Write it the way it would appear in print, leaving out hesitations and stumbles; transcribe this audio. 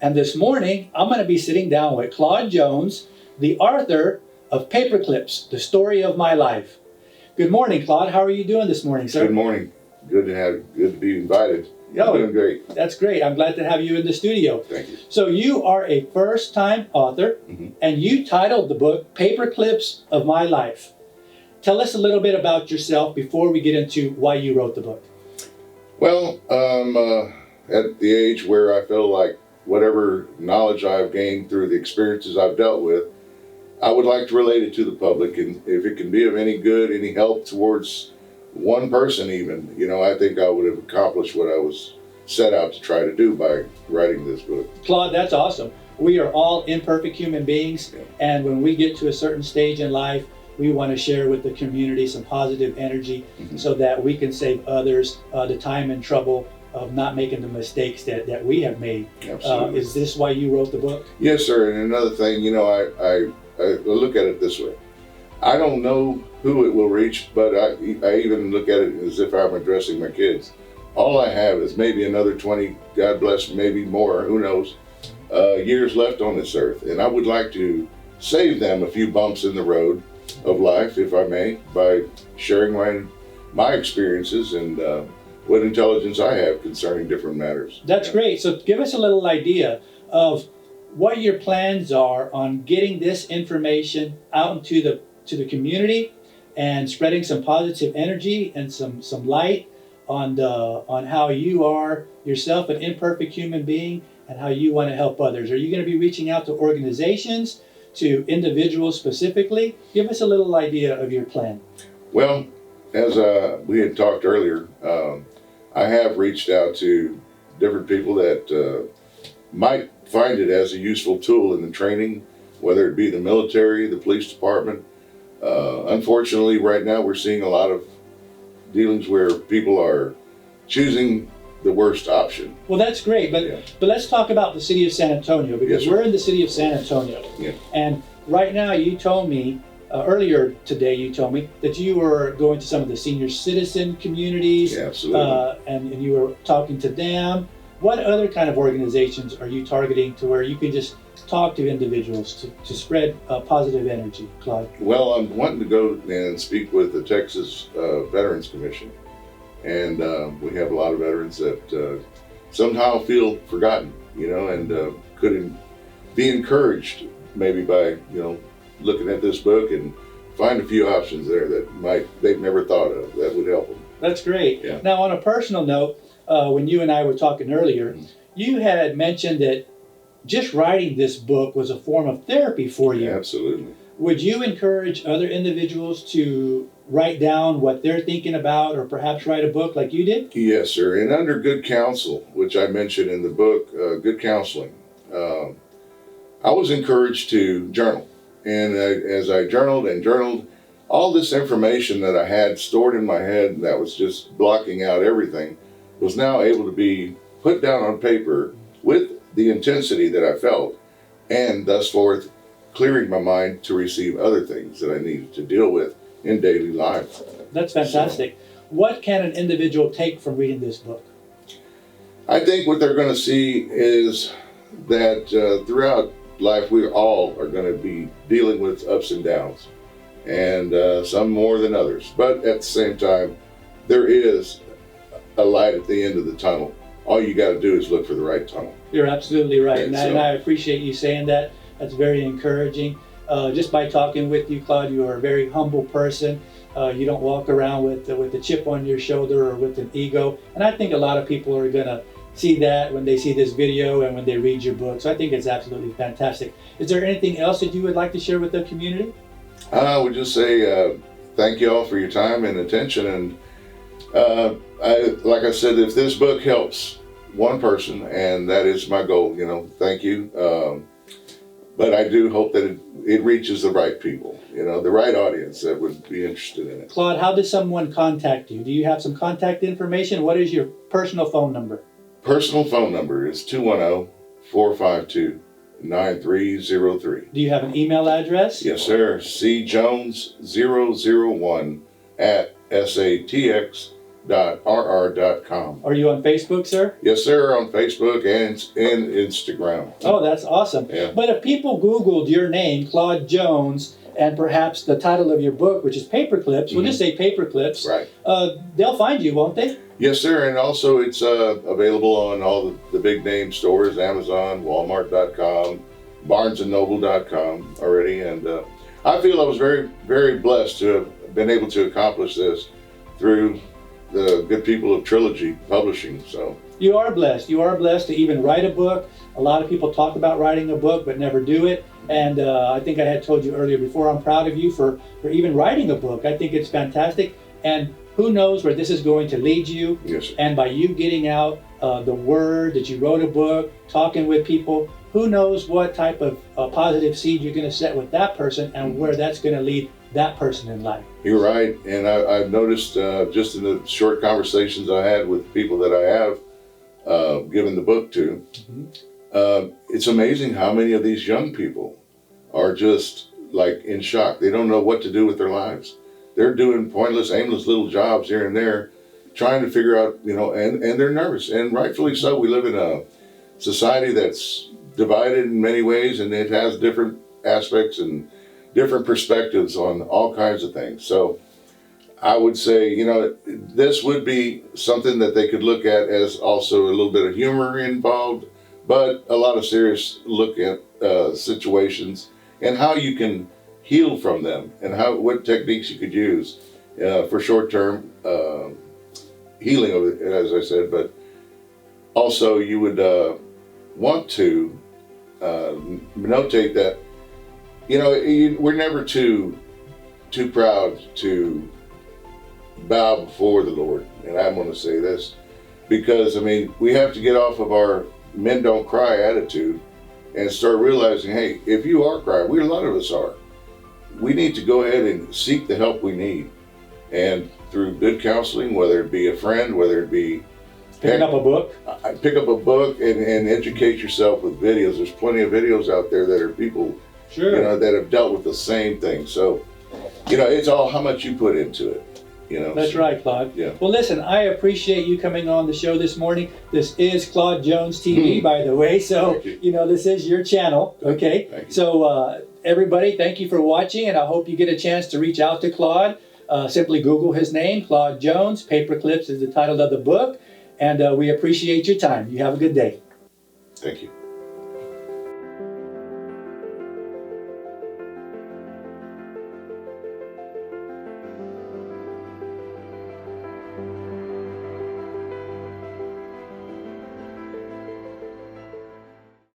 And this morning, I'm going to be sitting down with Claude Jones, the author of Paperclips, The Story of My Life. Good morning, Claude. How are you doing this morning, sir? Good morning. Good to be invited. Yo, doing great. That's great. I'm glad to have you in the studio. Thank you. So you are a first-time author, and you titled the book Paperclips of My Life. Tell us a little bit about yourself before we get into why you wrote the book. Well, at the age where I feel like whatever knowledge I've gained through the experiences I've dealt with, I would like to relate it to the public, and if it can be of any good, any help towards one person even, I think I would have accomplished what I was set out to try to do by writing this book. Claude, that's awesome. We are all imperfect human beings, and when we get to a certain stage in life, we want to share with the community some positive energy so that we can save others the time and trouble of not making the mistakes that we have made. Absolutely. Is this why you wrote the book? Yes, sir. And another thing, I look at it this way. I don't know who it will reach, but I even look at it as if I'm addressing my kids. All I have is maybe another 20, God bless, maybe more, who knows, years left on this earth. And I would like to save them a few bumps in the road of life, if I may, by sharing my experiences and what intelligence I have concerning different matters. That's great. So give us a little idea of what your plans are on getting this information out into the community and spreading some positive energy and some light on how you are yourself an imperfect human being and how you want to help others. Are you going to be reaching out to organizations, to individuals specifically? Give us a little idea of your plan. Well, as we had talked earlier, I have reached out to different people that might find it as a useful tool in the training, whether it be the military, the police department. Unfortunately, right now we're seeing a lot of dealings where people are choosing the worst option. Well, that's great, but let's talk about the city of San Antonio, because we're in the city of San Antonio. Yeah. And right now you told me, earlier today you told me that you were going to some of the senior citizen communities. Yeah, absolutely. And you were talking to them. What other kind of organizations are you targeting to where you can just talk to individuals to spread positive energy, Claude? Well, I'm wanting to go and speak with the Texas Veterans Commission. And we have a lot of veterans that somehow feel forgotten, and could be encouraged maybe by, looking at this book and find a few options there that they've never thought of that would help them. That's great. Yeah. Now, on a personal note, when you and I were talking earlier, you had mentioned that just writing this book was a form of therapy for you. Absolutely. Would you encourage other individuals to write down what they're thinking about, or perhaps write a book like you did? Yes, sir. And under good counsel, which I mentioned in the book, good counseling, I was encouraged to journal. And as I journaled, all this information that I had stored in my head that was just blocking out everything was now able to be put down on paper with the intensity that I felt, and thus forth clearing my mind to receive other things that I needed to deal with in daily life. That's fantastic. What can an individual take from reading this book? I think what they're going to see is that throughout life we all are going to be dealing with ups and downs, and some more than others. But at the same time, there is a light at the end of the tunnel. All you got to do is look for the right tunnel. You're absolutely right, and so, I appreciate you saying that. That's very encouraging. Just by talking with you, Claude, you are a very humble person. You don't walk around with a chip on your shoulder or with an ego. And I think a lot of people are going to see that when they see this video and when they read your book. So I think it's absolutely fantastic. Is there anything else that you would like to share with the community? I would just say thank you all for your time and attention. And like I said, if this book helps one person, and that is my goal, thank you. But I do hope that it reaches the right people, the right audience that would be interested in it. Claude, how does someone contact you? Do you have some contact information? What is your personal phone number? Personal phone number is 210-452-9303. Do you have an email address? Yes, sir. cjones001 at satx claude.rr.com. Are you on Facebook, sir? Yes, sir, on Facebook and Instagram. Oh, that's awesome. Yeah. But if people Googled your name, Claude Jones, and perhaps the title of your book, which is Paperclips, we'll just say Paperclips, Right. They'll find you, won't they? Yes, sir, and also it's available on all the big name stores, Amazon, Walmart.com, BarnesandNoble.com already, and I feel I was very, very blessed to have been able to accomplish this through the good people of Trilogy Publishing. So You are blessed. You are blessed to even write a book. A lot of people talk about writing a book but never do it. And I think I had told you earlier before, I'm proud of you for even writing a book. I think it's fantastic. And who knows where this is going to lead you. yes, sir. And by you getting out the word that you wrote a book, talking with people, who knows what type of positive seed you're going to set with that person and where that's going to lead that person in life. You're right, and I've noticed just in the short conversations I had with people that I have given the book to, it's amazing how many of these young people are just like in shock. They don't know what to do with their lives. They're doing pointless, aimless little jobs here and there, trying to figure out, and they're nervous, and rightfully so. We live in a society that's divided in many ways, and it has different aspects and different perspectives on all kinds of things. So I would say, this would be something that they could look at as also a little bit of humor involved, but a lot of serious look at situations and how you can heal from them and what techniques you could use for short-term healing of it, as I said. But also you would want to notate that we're never too proud to bow before the Lord. And I'm going to say this because, we have to get off of our men don't cry attitude and start realizing, hey, if you are crying, a lot of us are, we need to go ahead and seek the help we need. And through good counseling, whether it be a friend, whether it be Picking up a book. Pick up a book and educate yourself with videos. There's plenty of videos out there that are people Sure. that have dealt with the same thing. So, it's all how much you put into it. That's right, Claude. Yeah. Well, listen, I appreciate you coming on the show this morning. This is Claude Jones TV, by the way. So, Thank you. this is your channel. Okay. Thank you. So, everybody, thank you for watching, and I hope you get a chance to reach out to Claude. Simply Google his name, Claude Jones. Paperclips is the title of the book, and we appreciate your time. You have a good day. Thank you.